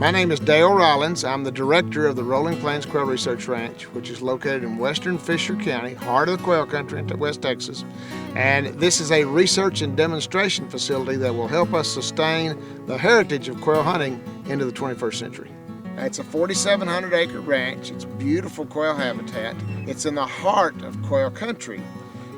My name is Dale Rollins. I'm the director of the Rolling Plains Quail Research Ranch, which is located in western Fisher County, heart of the quail country in West Texas. And this is a research and demonstration facility that will help us sustain the heritage of quail hunting into the 21st century. It's a 4,700 acre ranch. It's beautiful quail habitat. It's in the heart of quail country,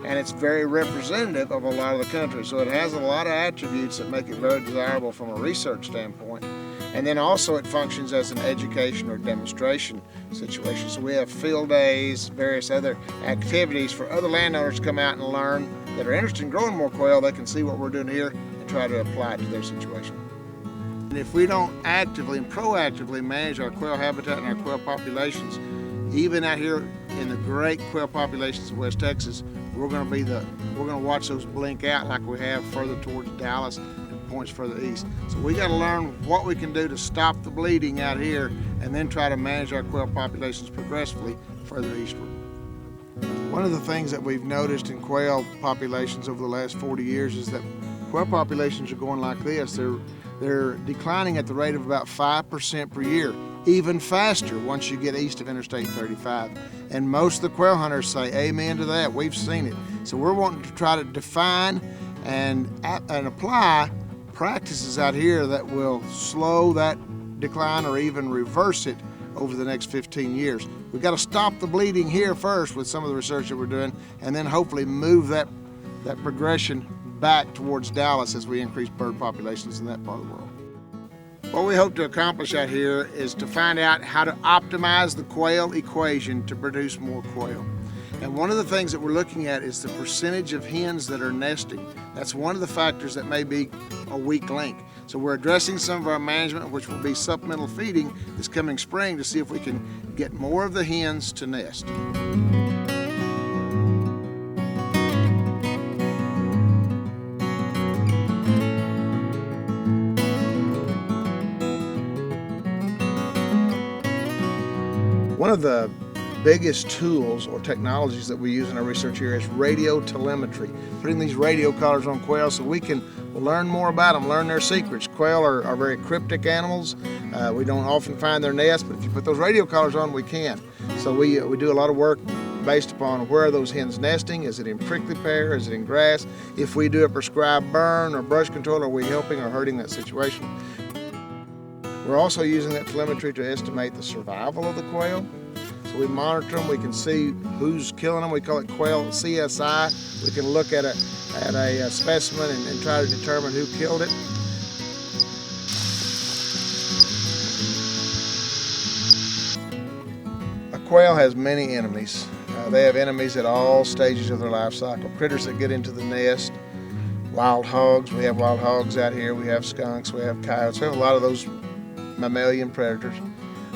and it's very representative of a lot of the country. So it has a lot of attributes that make it very desirable from a research standpoint. And then also it functions as an education or demonstration situation. So we have field days, various other activities for other landowners to come out and learn that are interested in growing more quail. They can see what we're doing here and try to apply it to their situation. And if we don't actively and proactively manage our quail habitat and our quail populations, even out here in the great quail populations of West Texas, we're going to watch those blink out like we have further towards Dallas and points further east. So we got to learn what we can do to stop the bleeding out here, and then try to manage our quail populations progressively further eastward. One of the things that we've noticed in quail populations over the last 40 years is that quail populations are going like this. They're declining at the rate of about 5% per year, even faster once you get east of Interstate 35. And most of the quail hunters say amen to that. We've seen it. So we're wanting to try to define and apply practices out here that will slow that decline or even reverse it over the next 15 years. We've got to stop the bleeding here first with some of the research that we're doing, and then hopefully move that progression back towards Dallas as we increase bird populations in that part of the world. What we hope to accomplish out here is to find out how to optimize the quail equation to produce more quail. And one of the things that we're looking at is the percentage of hens that are nesting. That's one of the factors that may be a weak link. So we're addressing some of our management, which will be supplemental feeding this coming spring, to see if we can get more of the hens to nest. One of the biggest tools or technologies that we use in our research here is radio telemetry, putting these radio collars on quail so we can learn more about them, learn their secrets. Quail are very cryptic animals. We don't often find their nest, but if you put those radio collars on, we can. So we do a lot of work based upon where are those hens nesting. Is it in prickly pear? Is it in grass? If we do a prescribed burn or brush control, are we helping or hurting that situation? We're also using that telemetry to estimate the survival of the quail. So we monitor them, we can see who's killing them. We call it quail CSI. We can look at a specimen and try to determine who killed it. A quail has many enemies. They have enemies at all stages of their life cycle. Critters that get into the nest, wild hogs. We have wild hogs out here. We have skunks, we have coyotes. We have a lot of those mammalian predators.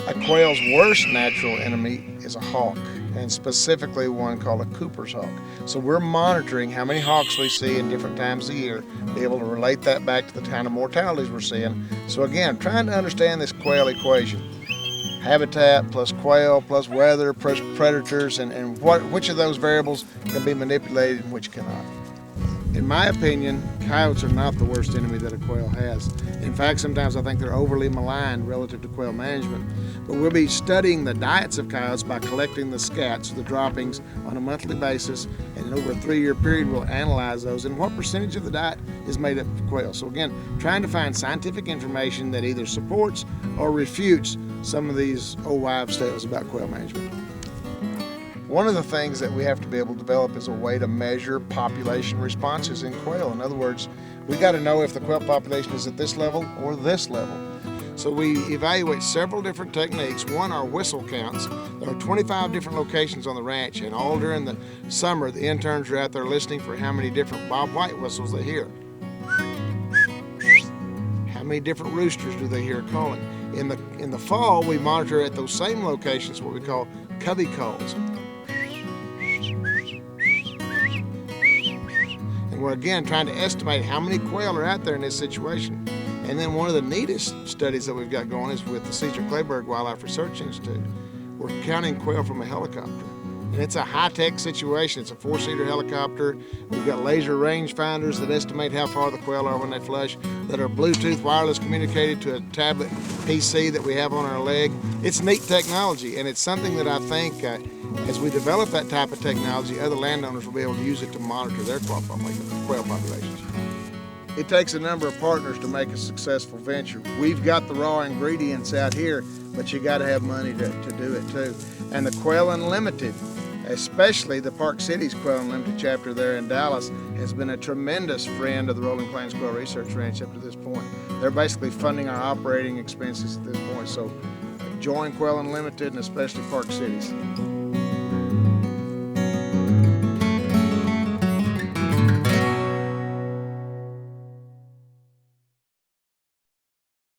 A quail's worst natural enemy is a hawk, and specifically one called a Cooper's hawk. So we're monitoring how many hawks we see in different times of the year, be able to relate that back to the kind of mortalities we're seeing. So again, trying to understand this quail equation. Habitat plus quail plus weather plus predators, and which of those variables can be manipulated and which cannot. In my opinion, coyotes are not the worst enemy that a quail has. In fact, sometimes I think they're overly maligned relative to quail management. But we'll be studying the diets of coyotes by collecting the scats, the droppings, on a monthly basis, and over a 3-year period we'll analyze those and what percentage of the diet is made up of quail. So again, trying to find scientific information that either supports or refutes some of these old wives' tales about quail management. One of the things that we have to be able to develop is a way to measure population responses in quail. In other words, we got to know if the quail population is at this level or this level. So we evaluate several different techniques. One are whistle counts. There are 25 different locations on the ranch, and all during the summer, the interns are out there listening for how many different Bob White whistles they hear. How many different roosters do they hear calling? In the fall, we monitor at those same locations what we call covey calls. And we're again trying to estimate how many quail are out there in this situation. And then one of the neatest studies that we've got going is with the Cesar Clayburgh Wildlife Research Institute. We're counting quail from a helicopter. And it's a high-tech situation. It's a 4-seater helicopter. We've got laser range finders that estimate how far the quail are when they flush, that are Bluetooth wireless communicated to a tablet PC that we have on our leg. It's neat technology, and it's something that I think as we develop that type of technology, other landowners will be able to use it to monitor their quail populations. It takes a number of partners to make a successful venture. We've got the raw ingredients out here, but you got to have money to do it too. And the Quail Unlimited, especially the Park Cities Quail Unlimited chapter there in Dallas, has been a tremendous friend of the Rolling Plains Quail Research Ranch up to this point. They're basically funding our operating expenses at this point. So join Quail Unlimited, and especially Park Cities.